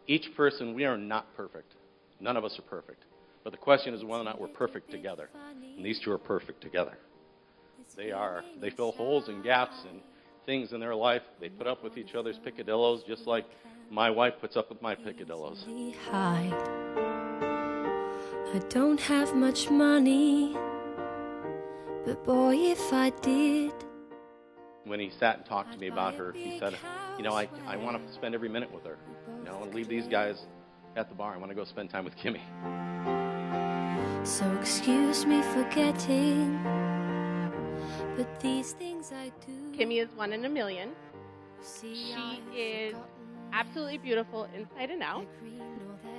Each person, we are not perfect. None of us are perfect. But the question is whether or not we're perfect together. And these two are perfect together. They are. They fill holes and gaps and things in their life. They put up with each other's picadillos just like my wife puts up with my picadillos. I don't have much money, but boy, if I did. When he sat and talked to me about her, he said, you know, I want to spend every minute with her. You know, and leave these guys at the bar. I want to go spend time with Kimmy. So excuse me for getting, but these things I do. Kimmy is 1 in a million. She is absolutely beautiful inside and out.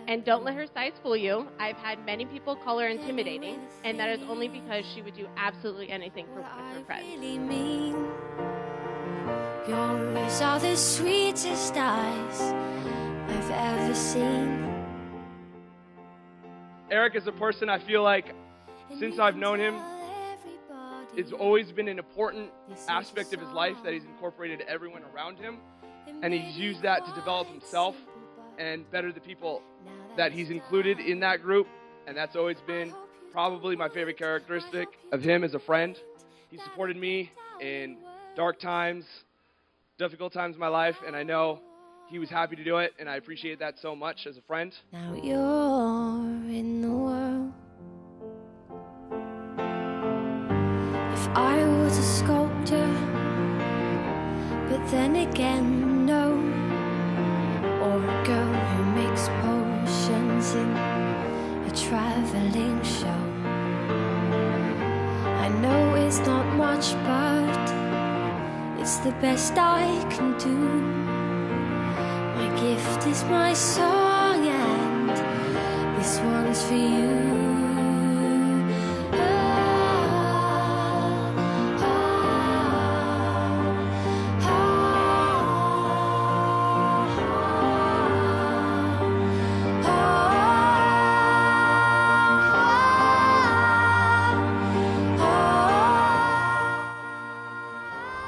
And don't let her size fool you. I've had many people call her intimidating, and that is only because she would do absolutely anything for one of her friends. Yours are the sweetest eyes I've ever seen. Eric is a person I feel like, since I've known him, it's always been an important aspect of his life that he's incorporated everyone around him, and he's used that to develop himself and better the people that he's included in that group, and that's always been probably my favorite characteristic of him as a friend. He supported me in dark times, difficult times in my life, and I know he was happy to do it, and I appreciate that so much as a friend. Now you're in the world. If I was a sculptor, but then again, no. Or a girl who makes potions in a traveling show. I know it's not much, but it's the best I can do. My gift is my song, and this one's for you.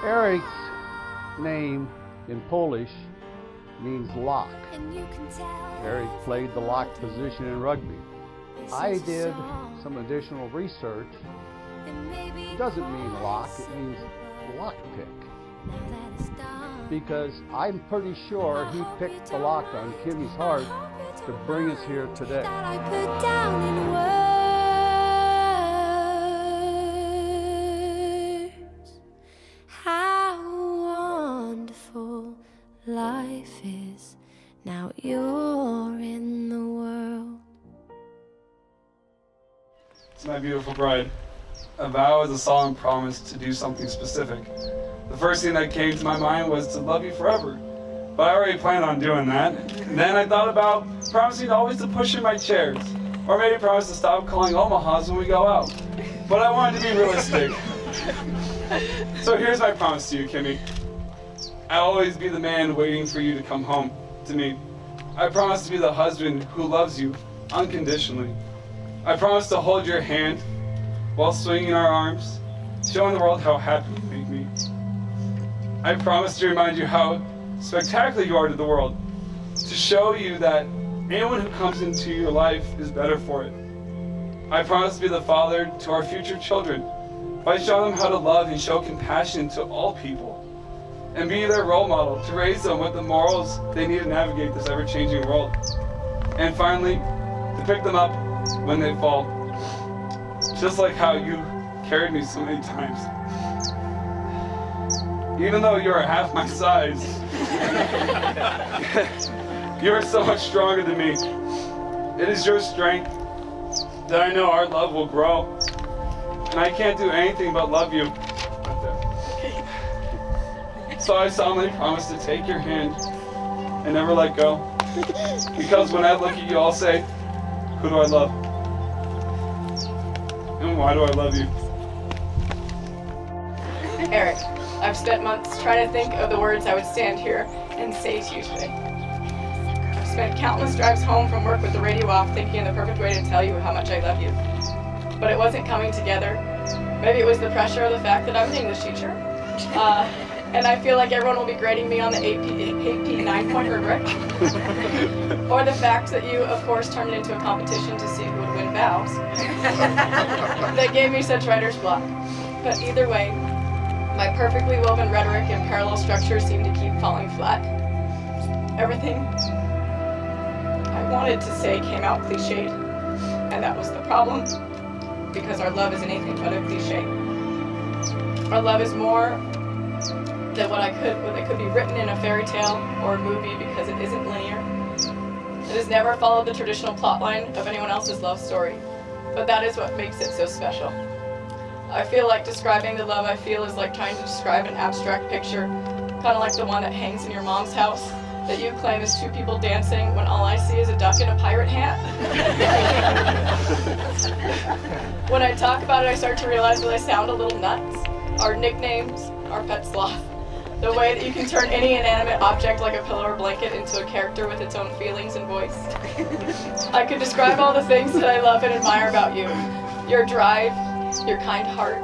Eric's name in Polish means lock. Eric played the lock position in rugby. I did some additional research. It doesn't mean lock, it means lockpick. Because I'm pretty sure he picked the lock on Kimmy's heart to bring us here today. Life is, now you're in the world. To my beautiful bride, a vow is a solemn promise to do something specific. The first thing that came to my mind was to love you forever, but I already planned on doing that. And then I thought about promising always to push in my chairs, or maybe promise to stop calling Omahas when we go out. But I wanted to be realistic. So here's my promise to you, Kimmy. I'll always be the man waiting for you to come home to me. I promise to be the husband who loves you unconditionally. I promise to hold your hand while swinging our arms, showing the world how happy you make me. I promise to remind you how spectacular you are to the world, to show you that anyone who comes into your life is better for it. I promise to be the father to our future children by showing them how to love and show compassion to all people, and be their role model to raise them with the morals they need to navigate this ever-changing world. And finally, to pick them up when they fall, just like how you carried me so many times. Even though you are half my size, you are so much stronger than me. It is your strength that I know our love will grow, and I can't do anything but love you. So I solemnly promise to take your hand and never let go. Because when I look at you, I'll say, who do I love? And why do I love you? Eric, I've spent months trying to think of the words I would stand here and say to you today. I've spent countless drives home from work with the radio off thinking of the perfect way to tell you how much I love you. But it wasn't coming together. Maybe it was the pressure of the fact that I'm an English teacher. And I feel like everyone will be grading me on the AP 9-point rubric. Or the fact that you, of course, turned it into a competition to see who would win vows. That gave me such writer's block. But either way, my perfectly woven rhetoric and parallel structure seemed to keep falling flat. Everything I wanted to say came out cliched, and that was the problem, because our love isn't anything but a cliche. Our love is more than what could be written in a fairy tale or a movie, because it isn't linear. It has never followed the traditional plotline of anyone else's love story, but that is what makes it so special. I feel like describing the love I feel is like trying to describe an abstract picture, kind of like the one that hangs in your mom's house that you claim is two people dancing when all I see is a duck in a pirate hat. When I talk about it, I start to realize that I sound a little nuts. Our nicknames, our pet sloth, the way that you can turn any inanimate object like a pillow or blanket into a character with its own feelings and voice. I could describe all the things that I love and admire about you. Your drive, your kind heart,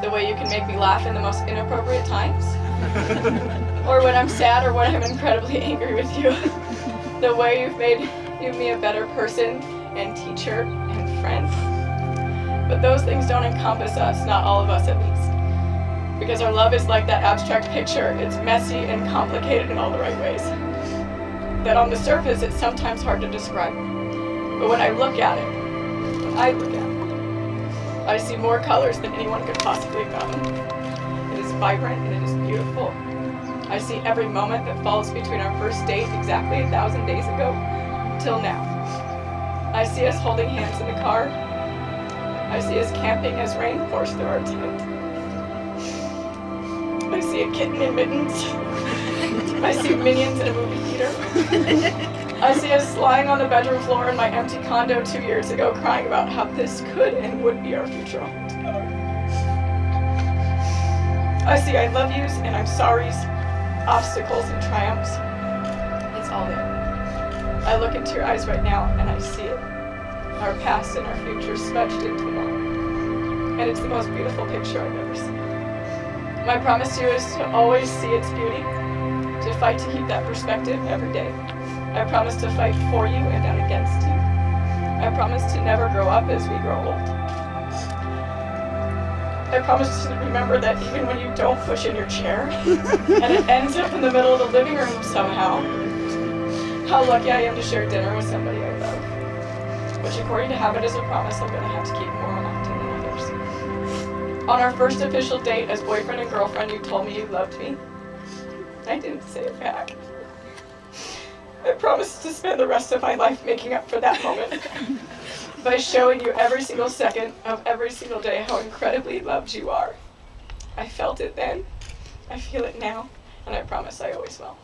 the way you can make me laugh in the most inappropriate times, or when I'm sad or when I'm incredibly angry with you. The way you've made me a better person and teacher and friend. But those things don't encompass us, not all of us at least. Because our love is like that abstract picture. It's messy and complicated in all the right ways. That on the surface, it's sometimes hard to describe. But when I look at it, I see more colors than anyone could possibly fathom. It is vibrant and it is beautiful. I see every moment that falls between our first date exactly 1,000 days ago till now. I see us holding hands in the car. I see us camping as rain pours through our tent. I see a kitten in mittens. I see minions in a movie theater. I see us lying on the bedroom floor in my empty condo 2 years ago crying about how this could and would be our future home together. I see I love yous and I'm sorry's, obstacles and triumphs. It's all there. I look into your eyes right now and I see it. Our past and our future smudged into one. And it's the most beautiful picture I've ever seen. My promise to you is to always see its beauty, to fight to keep that perspective every day. I promise to fight for you and not against you. I promise to never grow up as we grow old. I promise to remember that even when you don't push in your chair, and it ends up in the middle of the living room somehow, how lucky I am to share dinner with somebody I love. Which according to habit is a promise I'm going to have to keep more often than others. On our first official date as boyfriend and girlfriend, you told me you loved me. I didn't say it back. I promised to spend the rest of my life making up for that moment by showing you every single second of every single day how incredibly loved you are. I felt it then, I feel it now, and I promise I always will.